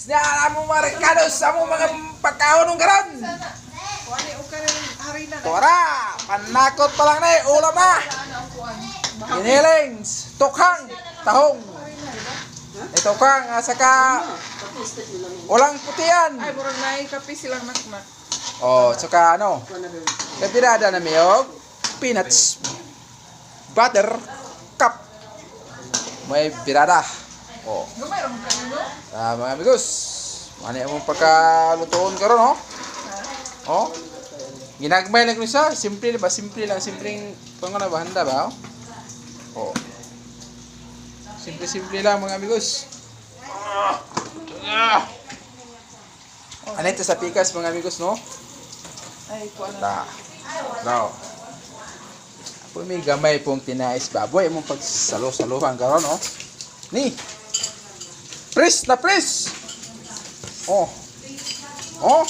Sinala mo mga Ricardo sa mo mga pagkaon ng garon. Wali o ka rin hari na. Tora, panakot pa lang na eh, ulam na. Inilings, tukhang, tahong. Tukhang, saka ulang putian. Ay, murag na kape silang nakmak. Oh, saka ano, kapirada na miyog, peanuts, butter, cup. May birada. Oh. Gamay ram ka nino? Mga amigos, mani mo pagkalutuon karon oh. Oh. Ginagmay lang ko siya, simple ba? Simple lang, simpleng pangana ba handa ba? Oh. Simple lang mga amigos. Ano ito sa pikas mga amigos no? Ay, kuha na. Da. No. Ako may gamay pong tinais baboy mong pagsalo-saluhan karon oh. Ni. Press na press. Oh. Oh.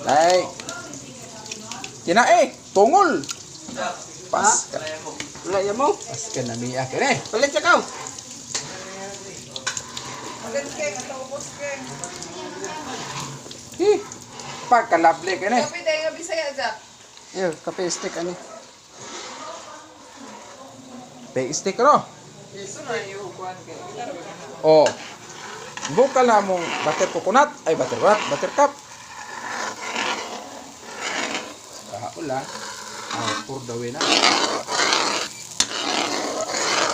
Like. Kinae, tungol. Pas ka. Wala yan mo. Pas ka na miya kini. Palit siya ka. Maganda kay ato ubos kay. Hi. Pagkalabli kini. Kape day nga Bisaya ja. Yo, kape stick ani. Big stick no. Ito na yung kuan kay. Oh. Bukal na mong butter coconut. Ay, butter what? Butter cup. Wala. Ah, pour the way na.